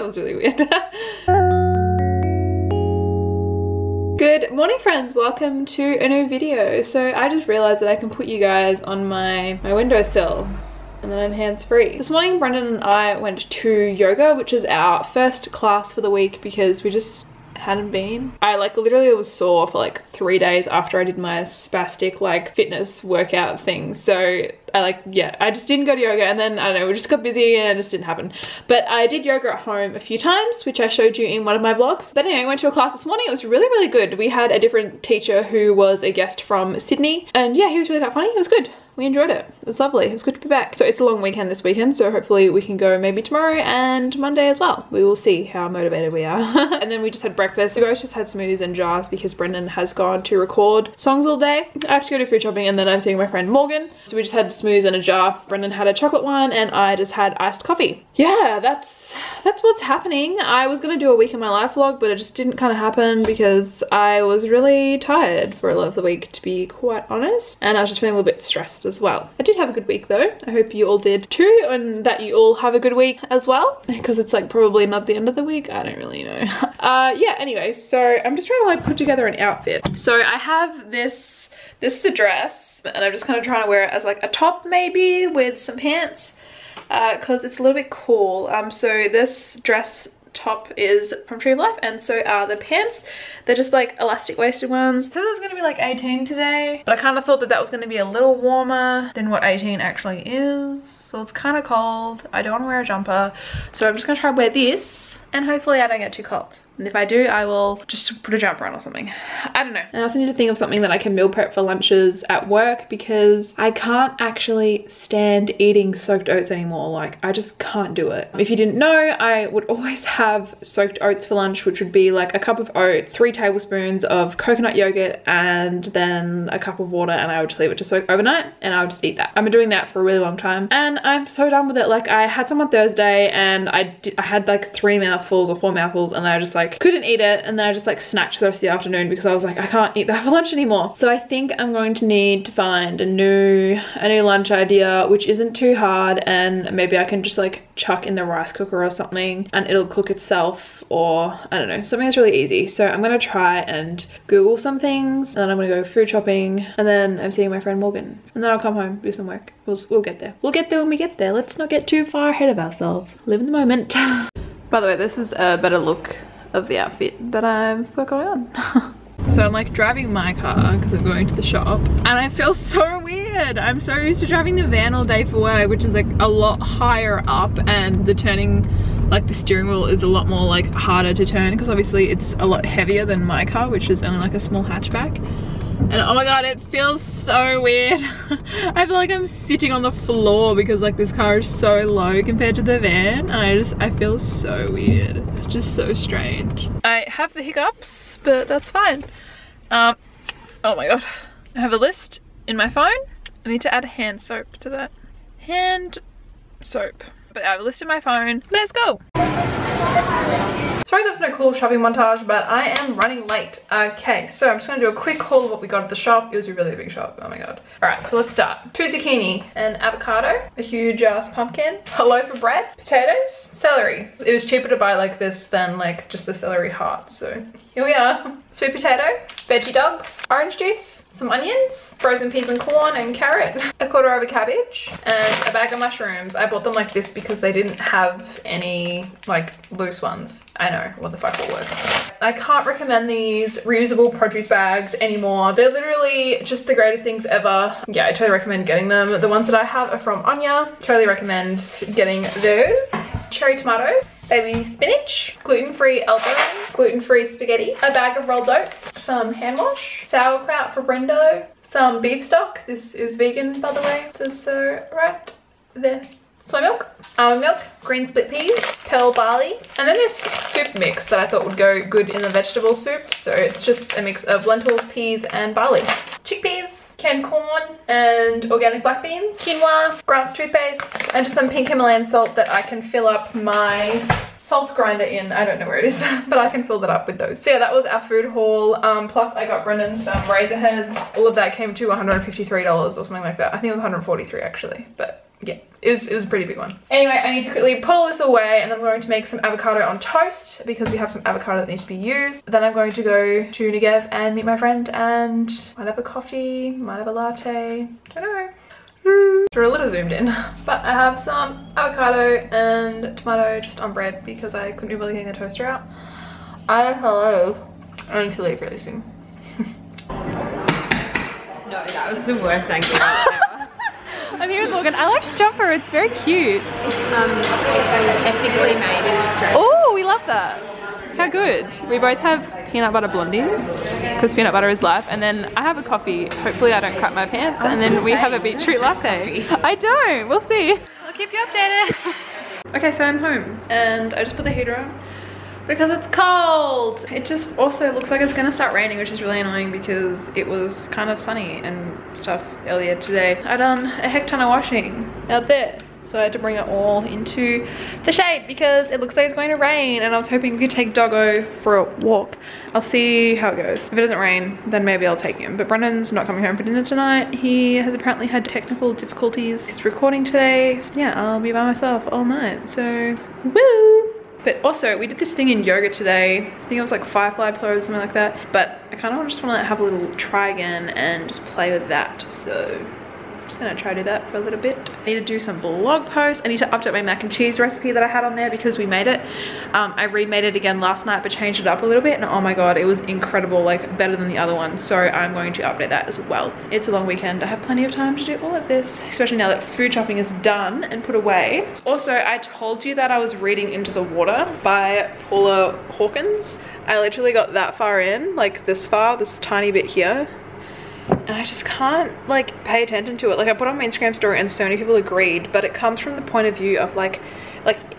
was really weird. Good morning friends, welcome to a new video. So I just realized that I can put you guys on my windowsill and then I'm hands-free. This morning Brendan and I went to yoga, which is our first class for the week because we just hadn't been. I literally was sore for 3 days after I did my spastic fitness workout thing. So I just didn't go to yoga, and then I don't know, we just got busy and it just didn't happen. But I did yoga at home a few times, which I showed you in one of my vlogs. But anyway, I went to a class this morning. It was really, really good. We had a different teacher who was a guest from Sydney, and yeah, he was really quite funny. It was good. We enjoyed it. It was lovely. It was good to be back. So it's a long weekend this weekend, so hopefully we can go maybe tomorrow and Monday as well. We will see how motivated we are. And then we just had breakfast. We both just had smoothies and jars because Brendan has gone to record songs all day. I have to go to food shopping and then I'm seeing my friend Morgan. So we just had smoothies and a jar. Brendan had a chocolate one and I just had iced coffee. Yeah, that's what's happening. I was gonna do a week in my life vlog, but it just didn't kind of happen because I was really tired for a lot of the week, to be quite honest. And I was just feeling a little bit stressed as well. I did have a good week though. I hope you all did too, and that you all have a good week as well, because it's probably not the end of the week. I don't really know. Yeah, anyway, so I'm just trying to put together an outfit. So I have this is a dress, and I'm just kind of trying to wear it as a top maybe with some pants, because it's a little bit cool. So this dress top is from Tree of Life, and so are the pants. They're just elastic waisted ones. So it was gonna be 18 today, but I kind of thought that was gonna be a little warmer than what 18 actually is. So it's kind of cold. I don't want to wear a jumper, so I'm just gonna try and wear this, and hopefully I don't get too cold. And if I do, I will just put a jumper on or something. I don't know. I also need to think of something that I can meal prep for lunches at work, because I can't actually stand eating soaked oats anymore. I just can't do it. If you didn't know, I would always have soaked oats for lunch, which would be a cup of oats, 3 tablespoons of coconut yogurt, and then a cup of water, and I would just leave it to soak overnight, and I would just eat that. I've been doing that for a really long time, and I'm so done with it. I had some on Thursday, and I had 3 mouthfuls or 4 mouthfuls, and I just couldn't eat it, and then I just snacked the rest of the afternoon because I was I can't eat that for lunch anymore. So I think I'm going to need to find a new lunch idea which isn't too hard, and maybe I can just chuck in the rice cooker or something and it'll cook itself, or I don't know, something that's really easy. So I'm gonna try and Google some things, and then I'm gonna go food shopping, and then I'm seeing my friend Morgan, and then I'll come home, do some work. We'll get there. We'll get there when we get there. Let's not get too far ahead of ourselves. Live in the moment. By the way, this is a better look of the outfit that I've got going on. So I'm driving my car because I'm going to the shop, and I feel so weird. I'm so used to driving the van all day for work, which is a lot higher up, and the turning, the steering wheel is a lot more harder to turn, because obviously it's a lot heavier than my car, which is only a small hatchback. And oh my god, it feels so weird. I feel I'm sitting on the floor because this car is so low compared to the van. I feel so weird. It's just so strange. I have the hiccups, but that's fine. Oh my god. I have a list in my phone. I need to add hand soap to that. Hand soap. But I have a list in my phone. Let's go. Sorry there's no cool shopping montage, but I am running late. Okay, so I'm just gonna do a quick haul of what we got at the shop. It was a really big shop, oh my god. Alright, so let's start. 2 zucchini, an avocado, a huge ass pumpkin, a loaf of bread, potatoes, celery. It was cheaper to buy this than just the celery heart, so here we are. Sweet potato, veggie dogs, orange juice, some onions, frozen peas and corn and carrot, a quarter of a cabbage, and a bag of mushrooms. I bought them like this because they didn't have any loose ones. I know, what the fuck it was. I can't recommend these reusable produce bags anymore. They're literally just the greatest things ever. Yeah, I totally recommend getting them. The ones that I have are from Anya. Totally recommend getting those. Cherry tomato, baby spinach, gluten-free elbow, gluten-free spaghetti, a bag of rolled oats, some hand wash, sauerkraut for Brendo, some beef stock. This is vegan, by the way. It says so right there. Soy milk, almond milk, green split peas, pearl barley, and then this soup mix that I thought would go good in the vegetable soup. So it's just a mix of lentils, peas, and barley. Chickpeas, canned corn, and organic black beans, quinoa, Grant's toothpaste, and just some pink Himalayan salt that I can fill up my salt grinder in. I don't know where it is, but I can fill that up with those. So yeah, that was our food haul. Plus I got Brendan some razor heads. All of that came to $153 or something like that. I think it was $143 actually, but yeah, it was a pretty big one. Anyway, I need to quickly put all this away, and I'm going to make some avocado on toast because we have some avocado that needs to be used. Then I'm going to go to Negev and meet my friend, and might have a coffee, might have a latte, don't know. We're a little zoomed in, but I have some avocado and tomato just on bread because I couldn't be really getting the toaster out. Hello. I need to leave really soon. No, that was the worst angle ever. I'm here with Morgan. I like the jumper, it's very cute. It's ethically made in Australia. Oh, we love that. How good. We both have peanut butter blondies because peanut butter is life, and then I have a coffee. Hopefully I don't crap my pants, and then we have a beetroot latte. I don't, we'll see. I'll keep you updated. Okay, so I'm home and I just put the heater on because it's cold. It just also looks like it's gonna start raining, which is really annoying because it was kind of sunny and stuff earlier today. I done a heck ton of washing out there. So I had to bring it all into the shade because it looks like it's going to rain, and I was hoping we could take Doggo for a walk. I'll see how it goes. If it doesn't rain, then maybe I'll take him. But Brendan's not coming home for dinner tonight. He has apparently had technical difficulties. He's recording today. So yeah, I'll be by myself all night. So, woo! But also, we did this thing in yoga today. I think it was like firefly pose or something like that. But I kind of just want to have a little try again and just play with that. So I'm just gonna try to do that for a little bit. I need to do some blog posts. I need to update my mac and cheese recipe that I had on there because we made it. I remade it again last night but changed it up a little bit, and oh my god, it was incredible, like better than the other one. So I'm going to update that as well. It's a long weekend. I have plenty of time to do all of this, especially now that food shopping is done and put away. Also, I told you that I was reading Into the Water by Paula Hawkins. I literally got that far in, like this far, this tiny bit here, and I just can't like pay attention to it. Like I put on my Instagram story and so many people agreed, but it comes from the point of view of like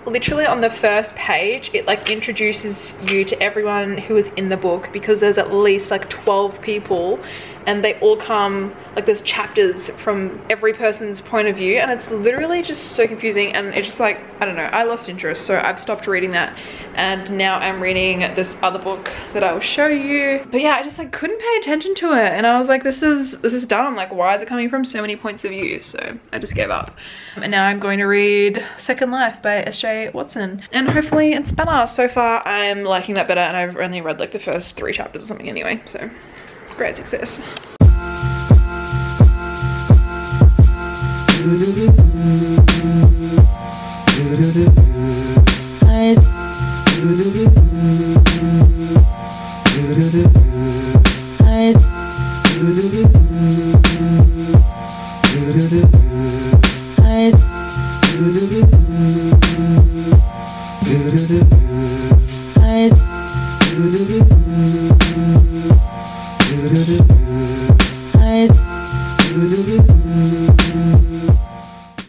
literally on the first page it like introduces you to everyone who is in the book, because there's at least like 12 people and they all come, like there's chapters from every person's point of view, and it's literally just so confusing, and it's just like, I don't know, I lost interest, so I've stopped reading that, and now I'm reading this other book that I will show you. But yeah, I just like couldn't pay attention to it, and I was like, this is dumb, like why is it coming from so many points of view? So I just gave up, and now I'm going to read Second Life by S.J. Watson, and hopefully it's better. So far I'm liking that better, and I've only read like the first 3 chapters or something anyway, so great success.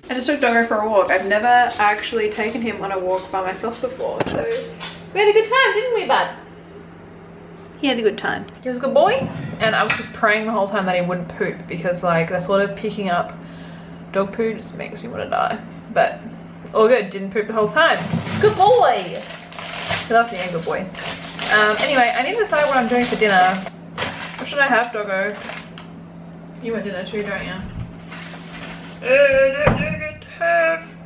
I just took Doggo for a walk. I've never actually taken him on a walk by myself before, so we had a good time, didn't we, bud? He had a good time. He was a good boy, and I was just praying the whole time that he wouldn't poop, because like the thought of picking up dog poo just makes me want to die. But all good, didn't poop the whole time. Good boy! He loves being a good boy. Anyway, I need to decide what I'm doing for dinner. What should I have, Doggo? You want dinner too, don't you?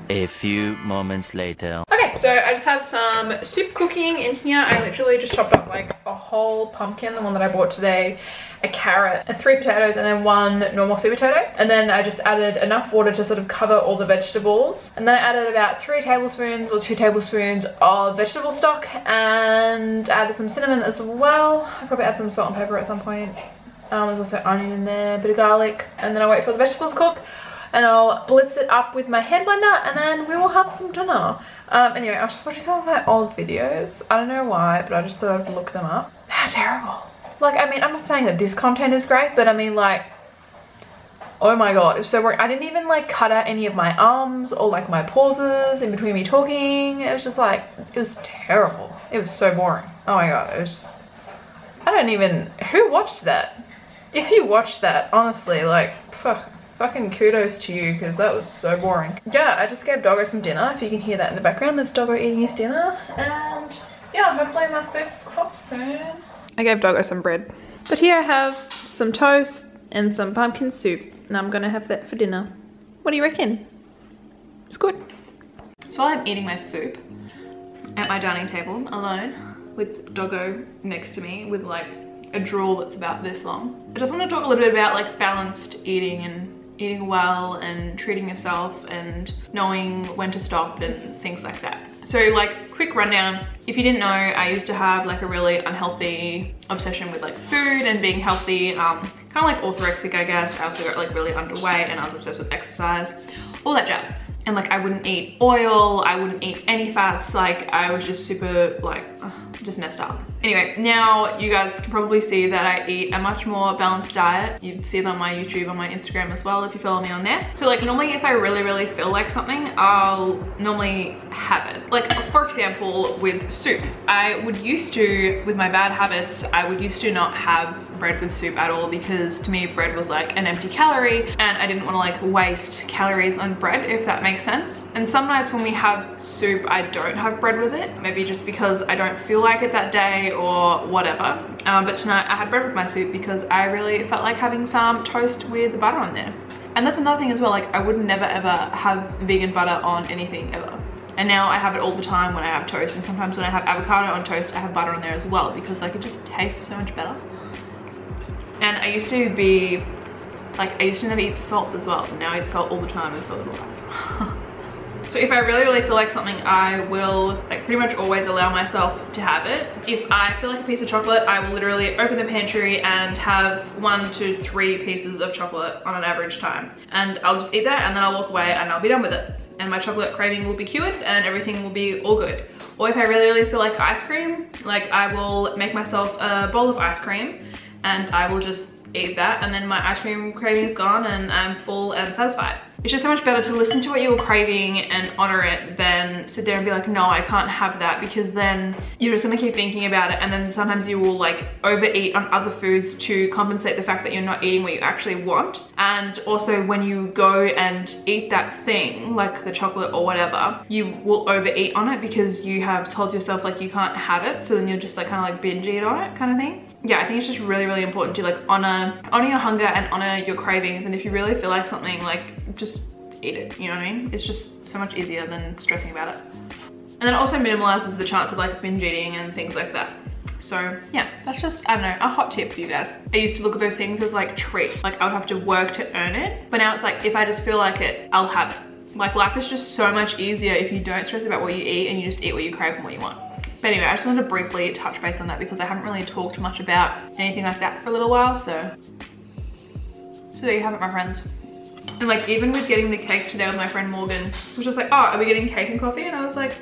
A few moments later. Okay, so I just have some soup cooking in here. I literally just chopped up like a whole pumpkin, the one that I bought today, a carrot, and 3 potatoes, and then 1 normal sweet potato. And then I just added enough water to sort of cover all the vegetables. And then I added about 3 tablespoons or 2 tablespoons of vegetable stock, and added some cinnamon as well. I'll probably add some salt and pepper at some point. There's also onion in there, a bit of garlic, and then I wait for the vegetables to cook. And I'll blitz it up with my hand blender, and then we will have some dinner. Anyway, I was just watching some of my old videos. I don't know why, but I just thought I'd look them up. How terrible. Like, I mean, I'm not saying that this content is great, but I mean, like, oh my god, it was so boring. I didn't even like cut out any of my arms or like my pauses in between me talking. It was just like, it was terrible. It was so boring. Oh my god, it was just, I don't even, who watched that? If you watched that, honestly, like, fucking kudos to you, because that was so boring. Yeah, I just gave Doggo some dinner. If you can hear that in the background, that's Doggo eating his dinner. And yeah, hopefully my soup's cooked soon. I gave Doggo some bread. But here I have some toast and some pumpkin soup, and I'm gonna have that for dinner. What do you reckon? It's good. So while I'm eating my soup at my dining table alone with Doggo next to me with like a drool that's about this long, I just want to talk a little bit about like balanced eating and eating well and treating yourself and knowing when to stop and things like that. So like quick rundown, if you didn't know, I used to have like a really unhealthy obsession with like food and being healthy, kind of like orthorexic, I guess. I also got like really underweight and I was obsessed with exercise, all that jazz. And like I wouldn't eat oil, I wouldn't eat any fats, like I was just super like, just messed up. Anyway, now you guys can probably see that I eat a much more balanced diet. You'd see it on my YouTube, on my Instagram as well if you follow me on there. So like normally if I really feel like something, I'll normally have it. Like for example, with soup, I would used to, with my bad habits, I would used to not have bread with soup at all because to me bread was like an empty calorie and I didn't want to like waste calories on bread, if that makes sense. And some nights when we have soup, I don't have bread with it, maybe just because I don't feel like it that day or whatever. But tonight I had bread with my soup because I really felt like having some toast with butter on there. And that's another thing as well, like I would never ever have vegan butter on anything ever. And now I have it all the time when I have toast, and sometimes when I have avocado on toast, I have butter on there as well because like it just tastes so much better. And I used to be, like I used to never eat salt as well. Now I eat salt all the time and salt is life. So if I really feel like something, I will like pretty much always allow myself to have it. If I feel like a piece of chocolate, I will literally open the pantry and have 1 to 3 pieces of chocolate on an average time. And I'll just eat that and then I'll walk away and I'll be done with it. And my chocolate craving will be cured and everything will be all good. Or if I really feel like ice cream, like I will make myself a bowl of ice cream and I will just eat that and then my ice cream craving is gone and I'm full and satisfied. It's just so much better to listen to what you're craving and honor it than sit there and be like, no, I can't have that, because then you're just gonna keep thinking about it and then sometimes you will like overeat on other foods to compensate the fact that you're not eating what you actually want. And also when you go and eat that thing, like the chocolate or whatever, you will overeat on it because you have told yourself like you can't have it, so then you'll just like kind of like binge eat on it kind of thing. Yeah, I think it's just really important to like honor your hunger and honor your cravings, and if you really feel like something, like just eat it, you know what I mean? It's just so much easier than stressing about it. And then it also minimalizes the chance of like binge eating and things like that. So yeah, that's just, I don't know, a hot tip for you guys. I used to look at those things as like treats, like I would have to work to earn it, but now it's like if I just feel like it, I'll have it. Like life is just so much easier if you don't stress about what you eat and you just eat what you crave and what you want. But anyway, I just wanted to briefly touch base on that because I haven't really talked much about anything like that for a little while, so there you have it, my friends. And like even with getting the cake today with my friend Morgan, she was just like, oh, are we getting cake and coffee? And I was like,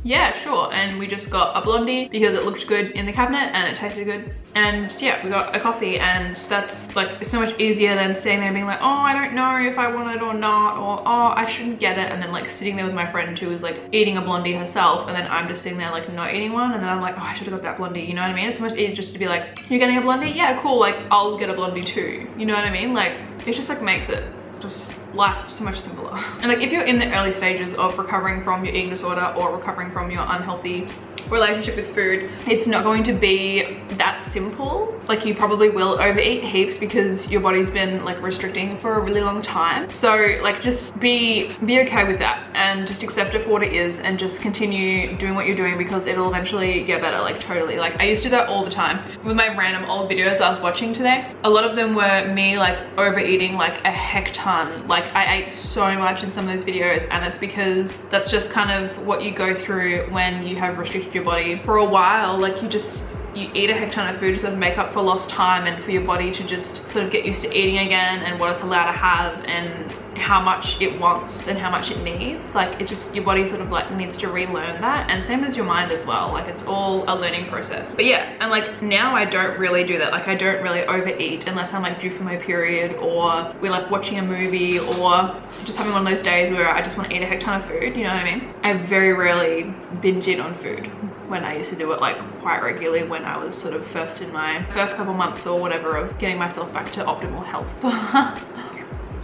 yeah, sure. And we just got a blondie because it looked good in the cabinet and it tasted good. And yeah, we got a coffee, and that's like so much easier than sitting there and being like, oh, I don't know if I want it or not, or oh, I shouldn't get it. And then like sitting there with my friend who was like eating a blondie herself, and then I'm just sitting there like not eating one, and then I'm like, oh, I should have got that blondie, you know what I mean? It's so much easier just to be like, you're getting a blondie? Yeah, cool, like I'll get a blondie too, you know what I mean? Like it just like makes it just life so much simpler. And like if you're in the early stages of recovering from your eating disorder or recovering from your unhealthy relationship with food, it's not going to be that simple. Like you probably will overeat heaps because your body's been like restricting for a really long time. So like just be okay with that and just accept it for what it is and just continue doing what you're doing because it'll eventually get better, like totally. Like I used to do that all the time with my random old videos I was watching today. A lot of them were me like overeating like a heck ton. Like I ate so much in some of those videos, and it's because that's just kind of what you go through when you have restricted your body for a while. Like you eat a heck ton of food to sort of make up for lost time and for your body to just sort of get used to eating again and what it's allowed to have and how much it wants and how much it needs. Like it just, your body sort of like needs to relearn that, and same as your mind as well. Like it's all a learning process. But yeah, and like now I don't really do that. Like I don't really overeat unless I'm like due for my period, or we're like watching a movie, or just having one of those days where I just want to eat a heck ton of food, you know what I mean? I very rarely binge eat on food when I used to do it like quite regularly when I was sort of in my first couple months or whatever of getting myself back to optimal health.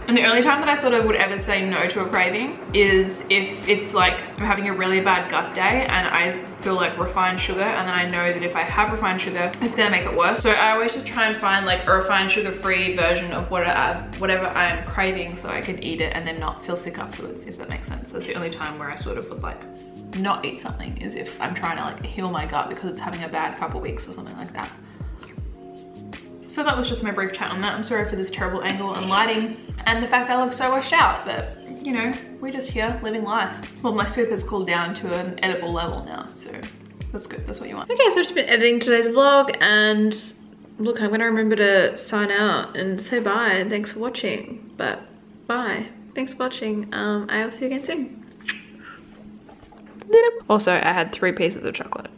And the only time that I sort of would ever say no to a craving is if it's like I'm having a really bad gut day and I feel like refined sugar, and then I know that if I have refined sugar, it's gonna make it worse. So I always just try and find like a refined sugar-free version of whatever I am craving so I can eat it and then not feel sick afterwards, if that makes sense. That's the only time where I sort of would like not eat something, is if I'm trying to like heal my gut because it's having a bad couple weeks or something like that. So that was just my brief chat on that. I'm sorry for this terrible angle and lighting and the fact that I look so washed out, but you know, we're just here living life. Well, my soup has cooled down to an edible level now, so that's good, that's what you want. Okay, so I've just been editing today's vlog, and look, I'm gonna remember to sign out and say bye and thanks for watching, but bye. Thanks for watching. I will see you again soon. Also, I had 3 pieces of chocolate.